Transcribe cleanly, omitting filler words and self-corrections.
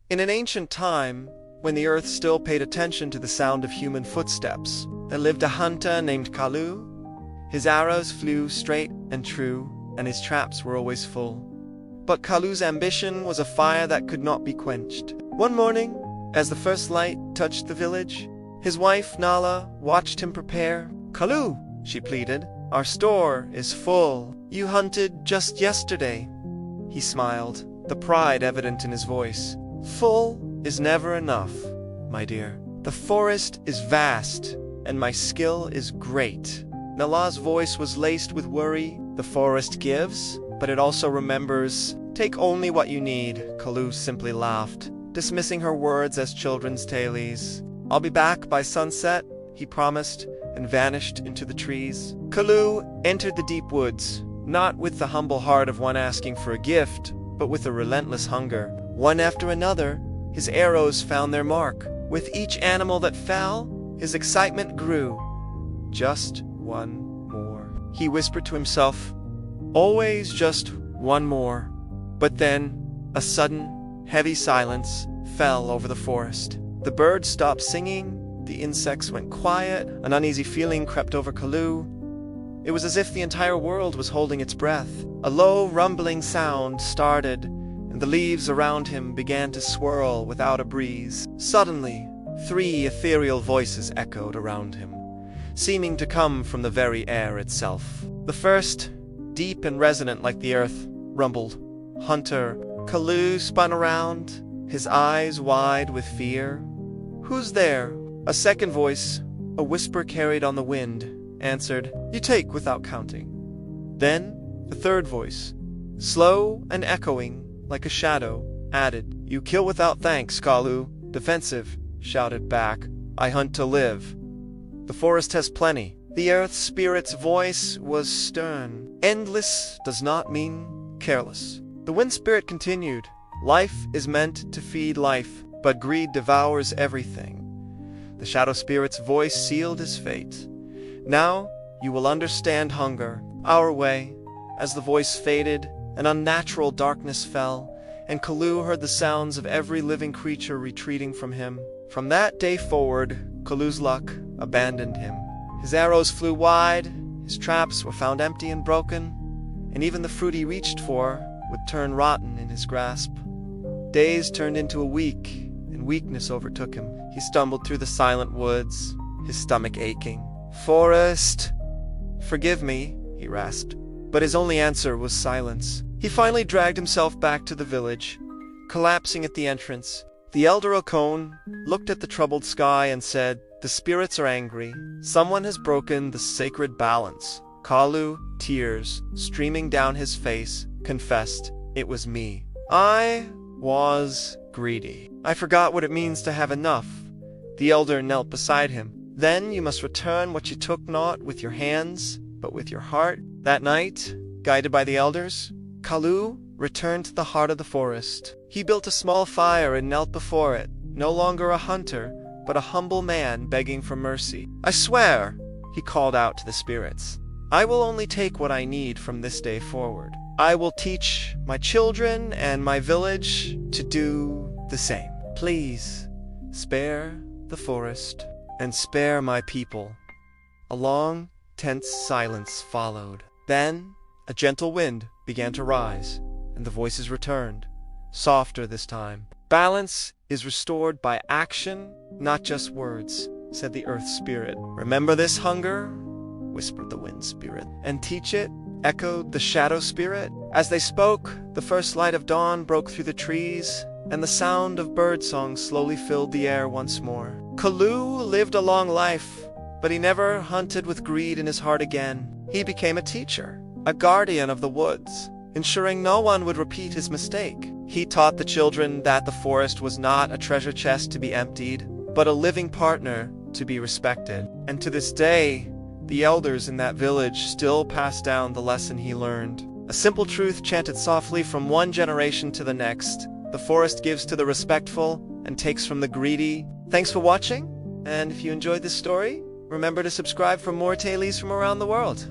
In an ancient time, when the earth still paid attention to the sound of human footsteps, there lived a hunter named Kalu. His arrows flew straight and true, and his traps were always full. But Kalu's ambition was a fire that could not be quenched. One morning, as the first light touched the village, his wife, Nala, watched him prepare. "Kalu," she pleaded, "our store is full. You hunted just yesterday." He smiled, the pride evident in his voice. "Full is never enough, my dear. The forest is vast, and my skill is great." Nala's voice was laced with worry. "The forest gives, but it also remembers. Take only what you need." Kalu simply laughed, dismissing her words as children's tales. "I'll be back by sunset," he promised, and vanished into the trees. Kalu entered the deep woods, not with the humble heart of one asking for a gift, but with a relentless hunger. One after another, his arrows found their mark. With each animal that fell, his excitement grew. "Just one more," he whispered to himself. "Always just one more." But then, a sudden, heavy silence fell over the forest. The birds stopped singing, the insects went quiet, an uneasy feeling crept over Kalu. It was as if the entire world was holding its breath. A low, rumbling sound started, and the leaves around him began to swirl without a breeze. Suddenly, 3 ethereal voices echoed around him, seeming to come from the very air itself. The first, deep and resonant like the earth, rumbled, "Hunter." Kalu spun around, his eyes wide with fear. "Who's there?" A second voice, a whisper carried on the wind, answered, "You take without counting." Then a third voice, slow and echoing like a shadow, added, "You kill without thanks, Kalu." Defensive, shouted back, "I hunt to live. The forest has plenty." The earth spirit's voice was stern. "Endless does not mean careless." The wind spirit continued, "Life is meant to feed life, but greed devours everything." The shadow spirit's voice sealed his fate. "Now you will understand hunger, our way." As the voice faded, an unnatural darkness fell, and Kalu heard the sounds of every living creature retreating from him. From that day forward, Kalu's luck abandoned him. His arrows flew wide, his traps were found empty and broken, and even the fruit he reached for would turn rotten in his grasp. Days turned into a week, and weakness overtook him. He stumbled through the silent woods, his stomach aching. "Forest, forgive me," he rasped, but his only answer was silence. He finally dragged himself back to the village, collapsing at the entrance. The elder Okon looked at the troubled sky and said, "The spirits are angry. Someone has broken the sacred balance." Kalu, tears streaming down his face, confessed, "It was me. I was greedy. I forgot what it means to have enough." The elder knelt beside him. "Then you must return what you took not with your hands, but with your heart." That night, guided by the elders, Kalu returned to the heart of the forest. He built a small fire and knelt before it, no longer a hunter, but a humble man begging for mercy. "I swear," he called out to the spirits, "I will only take what I need from this day forward. I will teach my children and my village to do the same. Please, spare the forest and spare my people." A long, tense silence followed. Then a gentle wind began to rise, and the voices returned, softer this time. "Balance is restored by action, not just words," said the earth spirit. "Remember this, hunger?" whispered the wind spirit. "And teach it," echoed the shadow spirit. As they spoke, the first light of dawn broke through the trees, and the sound of birdsong slowly filled the air once more. Kalu lived a long life, but he never hunted with greed in his heart again. He became a teacher, a guardian of the woods, ensuring no one would repeat his mistake. He taught the children that the forest was not a treasure chest to be emptied, but a living partner to be respected. And to this day, the elders in that village still pass down the lesson he learned. A simple truth chanted softly from one generation to the next. The forest gives to the respectful and takes from the greedy. Thanks for watching, and if you enjoyed this story, remember to subscribe for more tales from around the world.